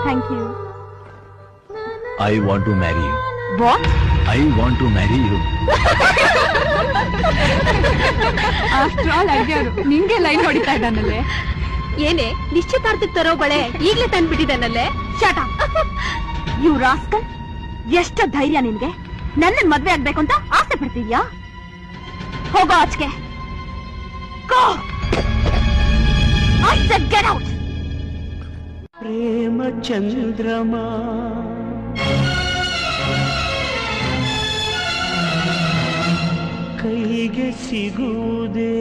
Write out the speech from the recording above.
Thank you. I want to marry you. What? I want to marry you. After all ಅಡ್ಯಾರು ನಿಂಗೆ line ಹೊಡಿತಾ ಇದ್ದಾನಲ್ಲೇ. ಏನೇ ನಿಶ್ಚಿತಾರ್ಥಕ್ಕೆ ತರೋ ಬಳೆ ಈಗ್ಲೇ ತಂದ್ಬಿಟ್ಟಿದ್ದಾನಲ್ಲೇ. ಶಾಟ. ಯು ರಾಸ್ಕಲ್, ಎಷ್ಟು ಧೈರ್ಯ ನಿನ್ಗೆ? ನನ್ನ ಮದ್ವೆ ಆಗ್ಬೇಕು ಅಂತ ಆಸೆ ಪಡ್ತಿದ್ಯಾ? ಹೋಗೋ ಆಚೆಗೆ. Go. I said get out. ಪ್ರೇಮ ಚಂದ್ರಮಾ ಕೈಗೆ ಸಿಗುವುದೇ